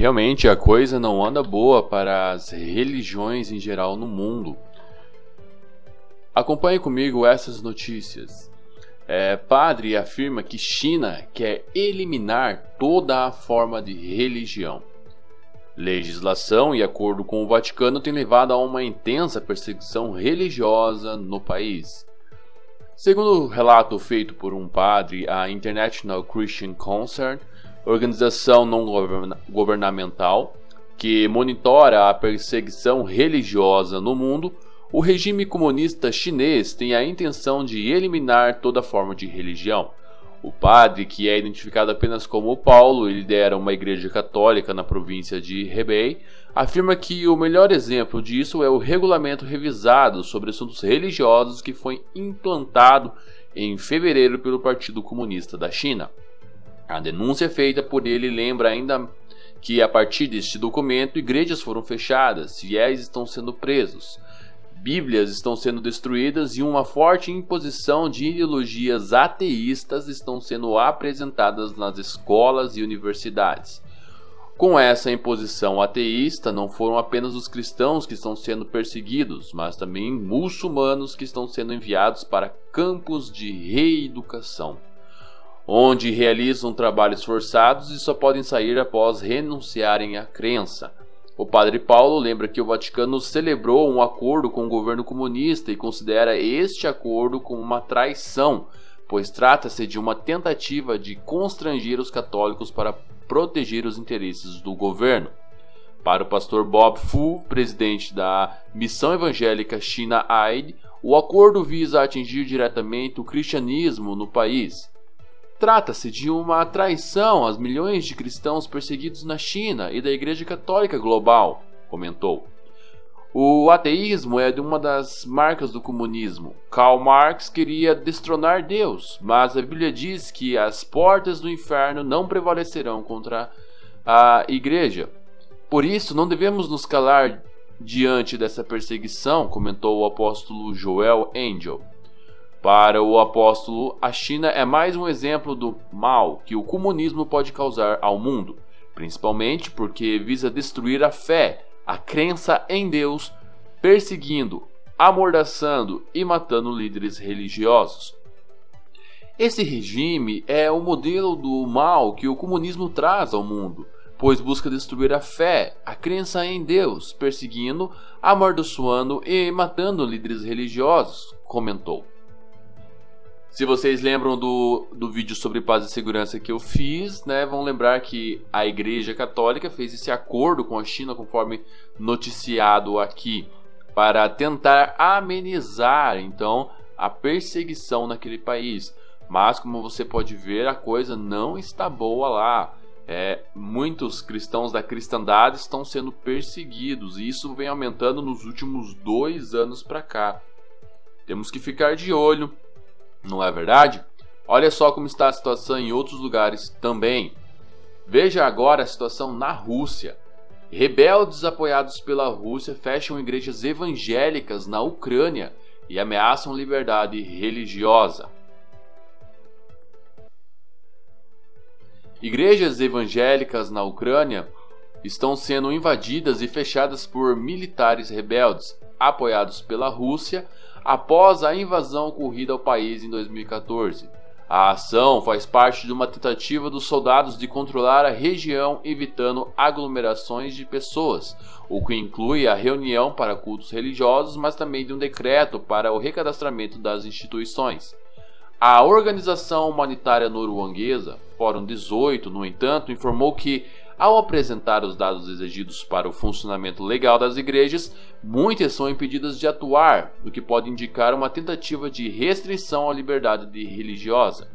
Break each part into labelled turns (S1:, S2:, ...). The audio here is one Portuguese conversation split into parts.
S1: realmente a coisa não anda boa para as religiões em geral no mundo. Acompanhe comigo essas notícias. Padre afirma que China quer eliminar toda a forma de religião. Legislação e acordo com o Vaticano têm levado a uma intensa perseguição religiosa no país. Segundo o relato feito por um padre, a International Christian Concern, organização não governamental que monitora a perseguição religiosa no mundo, o regime comunista chinês tem a intenção de eliminar toda forma de religião. O padre, que é identificado apenas como Paulo e lidera uma igreja católica na província de Hebei, afirma que o melhor exemplo disso é o regulamento revisado sobre assuntos religiosos que foi implantado em fevereiro pelo Partido Comunista da China. A denúncia feita por ele lembra ainda que, a partir deste documento, igrejas foram fechadas, fiéis estão sendo presos, Bíblias estão sendo destruídas e uma forte imposição de ideologias ateístas estão sendo apresentadas nas escolas e universidades. Com essa imposição ateísta, não foram apenas os cristãos que estão sendo perseguidos, mas também muçulmanos que estão sendo enviados para campos de reeducação, onde realizam trabalhos forçados e só podem sair após renunciarem à crença. O padre Paulo lembra que o Vaticano celebrou um acordo com o governo comunista e considera este acordo como uma traição, pois trata-se de uma tentativa de constranger os católicos para proteger os interesses do governo. Para o pastor Bob Fu, presidente da Missão Evangélica China Aid, o acordo visa atingir diretamente o cristianismo no país. Trata-se de uma traição às milhões de cristãos perseguidos na China e da Igreja Católica Global, comentou. O ateísmo é uma das marcas do comunismo. Karl Marx queria destronar Deus, mas a Bíblia diz que as portas do inferno não prevalecerão contra a Igreja. Por isso, não devemos nos calar diante dessa perseguição, comentou o apóstolo Joel Angel. Para o apóstolo, a China é mais um exemplo do mal que o comunismo pode causar ao mundo, principalmente porque visa destruir a fé, a crença em Deus, perseguindo, amordaçando e matando líderes religiosos. Esse regime é o modelo do mal que o comunismo traz ao mundo, pois busca destruir a fé, a crença em Deus, perseguindo, amaldiçoando e matando líderes religiosos, comentou. Se vocês lembram do vídeo sobre paz e segurança que eu fiz, vão lembrar que a Igreja Católica fez esse acordo com a China, conforme noticiado aqui, para tentar amenizar, então, a perseguição naquele país. Mas, como você pode ver, a coisa não está boa lá. Muitos cristãos da cristandade estão sendo perseguidos, e isso vem aumentando nos últimos 2 anos para cá. Temos que ficar de olho. Não é verdade? Olha só como está a situação em outros lugares também. Veja agora a situação na Rússia. Rebeldes apoiados pela Rússia fecham igrejas evangélicas na Ucrânia e ameaçam liberdade religiosa. Igrejas evangélicas na Ucrânia estão sendo invadidas e fechadas por militares rebeldes, apoiados pela Rússia, após a invasão ocorrida ao país em 2014. A ação faz parte de uma tentativa dos soldados de controlar a região, evitando aglomerações de pessoas, o que inclui a reunião para cultos religiosos, mas também de um decreto para o recadastramento das instituições. A organização humanitária norueguesa, Fórum 18, no entanto, informou que, ao apresentar os dados exigidos para o funcionamento legal das igrejas, muitas são impedidas de atuar, o que pode indicar uma tentativa de restrição à liberdade religiosa.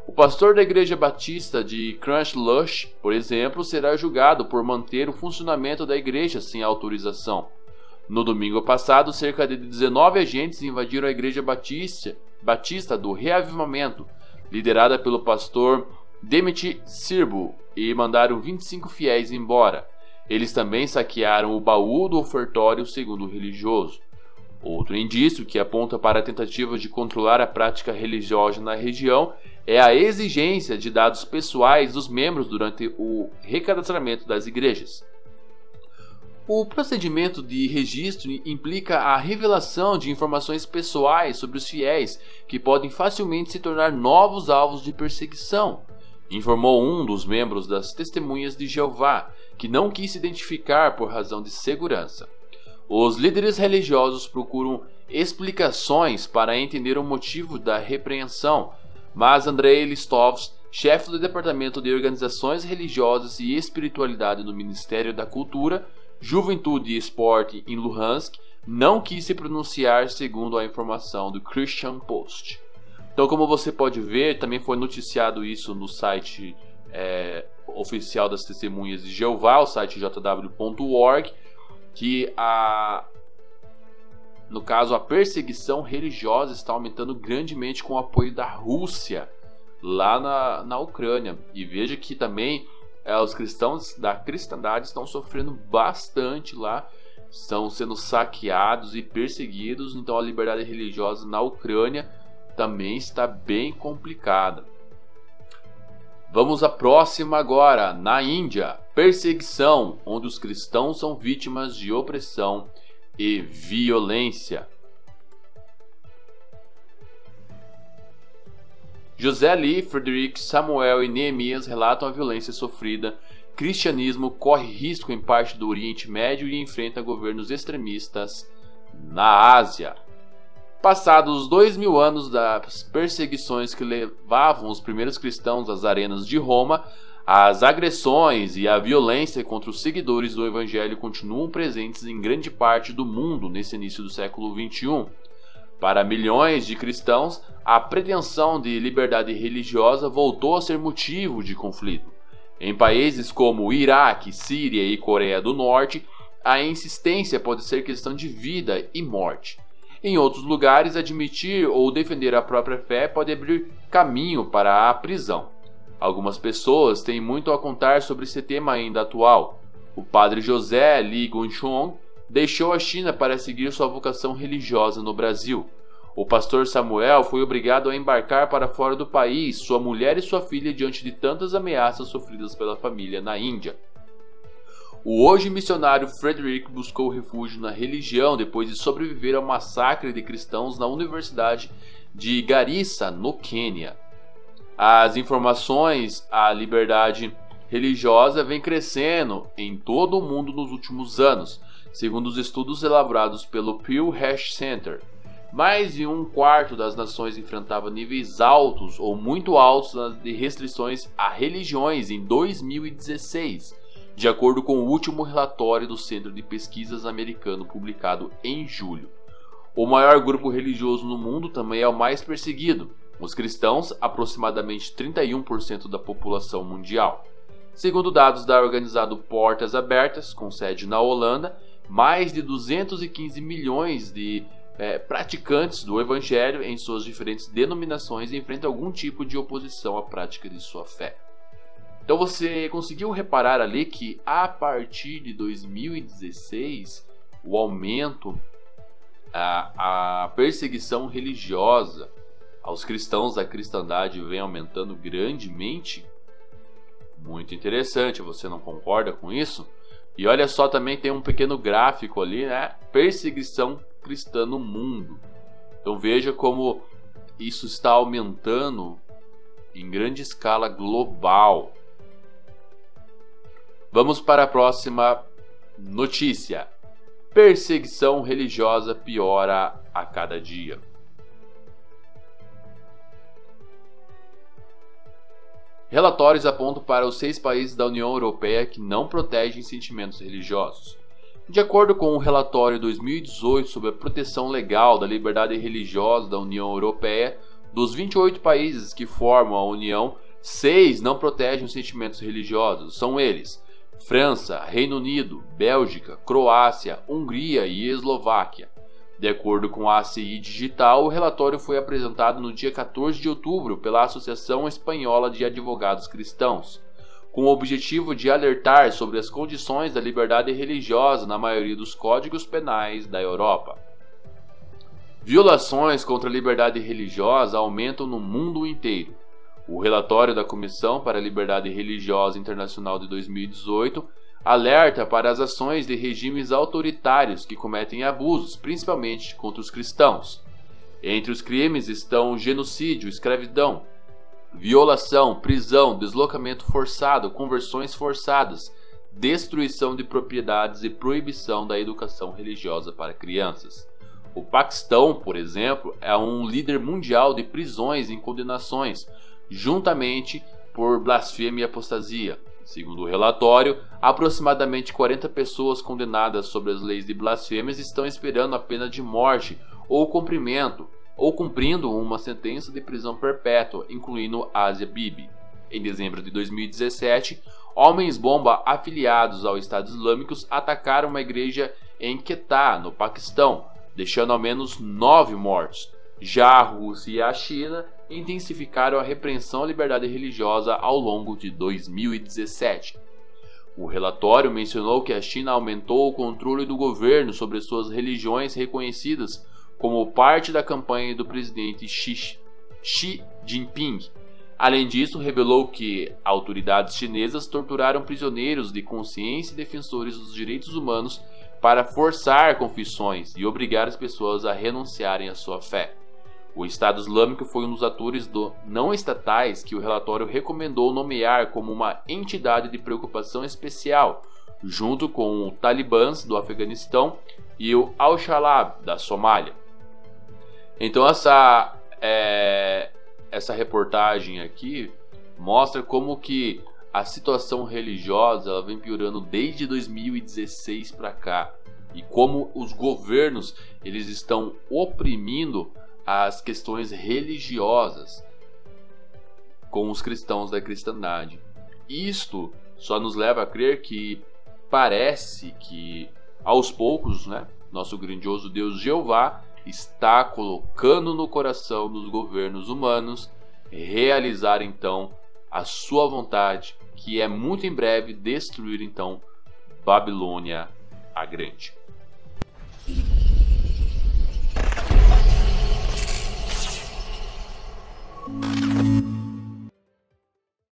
S1: O pastor da Igreja Batista de Christchurch, por exemplo, será julgado por manter o funcionamento da igreja sem autorização. No domingo passado, cerca de 19 agentes invadiram a Igreja Batista do Reavivamento, liderada pelo pastor Dmitry Sirbu, e mandaram 25 fiéis embora. Eles também saquearam o baú do ofertório segundo o religioso. Outro indício que aponta para a tentativa de controlar a prática religiosa na região é a exigência de dados pessoais dos membros durante o recadastramento das igrejas. O procedimento de registro implica a revelação de informações pessoais sobre os fiéis que podem facilmente se tornar novos alvos de perseguição, informou um dos membros das Testemunhas de Jeová, que não quis se identificar por razão de segurança. Os líderes religiosos procuram explicações para entender o motivo da repreensão, mas Andrei Listovs, chefe do Departamento de Organizações Religiosas e Espiritualidade do Ministério da Cultura, Juventude e Esporte em Luhansk, não quis se pronunciar, segundo a informação do Christian Post. Então, como você pode ver, também foi noticiado isso no site oficial das Testemunhas de Jeová, o site jw.org, que no caso a perseguição religiosa está aumentando grandemente com o apoio da Rússia lá na Ucrânia. E veja que também os cristãos da cristandade estão sofrendo bastante lá, estão sendo saqueados e perseguidos. Então a liberdade religiosa na Ucrânia também está bem complicada. Vamos à próxima agora. Na Índia, perseguição, onde os cristãos são vítimas de opressão e violência. José Lee, Frederick, Samuel e Neemias relatam a violência sofrida. Cristianismo corre risco em parte do Oriente Médio e enfrenta governos extremistas na Ásia. Passados 2000 anos das perseguições que levavam os primeiros cristãos às arenas de Roma, as agressões e a violência contra os seguidores do Evangelho continuam presentes em grande parte do mundo nesse início do século XXI. Para milhões de cristãos, a pretensão de liberdade religiosa voltou a ser motivo de conflito. Em países como Iraque, Síria e Coreia do Norte, a insistência pode ser questão de vida e morte. Em outros lugares, admitir ou defender a própria fé pode abrir caminho para a prisão. Algumas pessoas têm muito a contar sobre esse tema ainda atual. O padre José Lee Gunchong deixou a China para seguir sua vocação religiosa no Brasil. O pastor Samuel foi obrigado a embarcar para fora do país, sua mulher e sua filha, diante de tantas ameaças sofridas pela família na Índia. O hoje missionário Frederick buscou refúgio na religião depois de sobreviver ao massacre de cristãos na Universidade de Garissa, no Quênia. As informações à liberdade religiosa vêm crescendo em todo o mundo nos últimos anos, segundo os estudos elaborados pelo Pew Research Center. Mais de um quarto das nações enfrentava níveis altos ou muito altos de restrições a religiões em 2016, de acordo com o último relatório do Centro de Pesquisas americano publicado em julho. O maior grupo religioso no mundo também é o mais perseguido, os cristãos, aproximadamente 31% da população mundial. Segundo dados da organização Portas Abertas, com sede na Holanda, mais de 215 milhões de praticantes do Evangelho em suas diferentes denominações enfrentam algum tipo de oposição à prática de sua fé. Então você conseguiu reparar ali que a partir de 2016 o aumento, a perseguição religiosa aos cristãos da cristandade vem aumentando grandemente? Muito interessante, você não concorda com isso? E olha só, também tem um pequeno gráfico ali, né? Perseguição cristã no mundo. Então veja como isso está aumentando em grande escala global. Vamos para a próxima notícia. Perseguição religiosa piora a cada dia. Relatórios apontam para os 6 países da União Europeia que não protegem sentimentos religiosos. De acordo com o relatório 2018 sobre a proteção legal da liberdade religiosa da União Europeia, dos 28 países que formam a União, 6 não protegem os sentimentos religiosos. São eles: França, Reino Unido, Bélgica, Croácia, Hungria e Eslováquia. De acordo com a ACI Digital, o relatório foi apresentado no dia 14 de outubro pela Associação Espanhola de Advogados Cristãos, com o objetivo de alertar sobre as condições da liberdade religiosa na maioria dos códigos penais da Europa. Violações contra a liberdade religiosa aumentam no mundo inteiro. O relatório da Comissão para a Liberdade Religiosa Internacional de 2018 alerta para as ações de regimes autoritários que cometem abusos, principalmente contra os cristãos. Entre os crimes estão genocídio, escravidão, violação, prisão, deslocamento forçado, conversões forçadas, destruição de propriedades e proibição da educação religiosa para crianças. O Paquistão, por exemplo, é um líder mundial de prisões e condenações, juntamente por blasfêmia e apostasia. Segundo o relatório, aproximadamente 40 pessoas condenadas sob as leis de blasfêmias estão esperando a pena de morte ou cumprindo uma sentença de prisão perpétua, incluindo Asia Bibi. Em dezembro de 2017, homens-bomba afiliados ao Estado Islâmico atacaram uma igreja em Quetta, no Paquistão, deixando ao menos 9 mortos. Já a Rússia e a China intensificaram a repressão à liberdade religiosa ao longo de 2017. O relatório mencionou que a China aumentou o controle do governo sobre suas religiões reconhecidas como parte da campanha do presidente Xi Jinping. Além disso, revelou que autoridades chinesas torturaram prisioneiros de consciência e defensores dos direitos humanos para forçar confissões e obrigar as pessoas a renunciarem à sua fé. O Estado Islâmico foi um dos atores não estatais que o relatório recomendou nomear como uma entidade de preocupação especial, junto com o Talibã do Afeganistão e o Al-Shabaab da Somália. Então essa reportagem aqui mostra como que a situação religiosa ela vem piorando desde 2016 para cá e como os governos eles estão oprimindo as questões religiosas com os cristãos da cristandade. Isto só nos leva a crer que parece que aos poucos, nosso grandioso Deus Jeová está colocando no coração dos governos humanos realizar então a sua vontade, que é muito em breve destruir então Babilônia a Grande.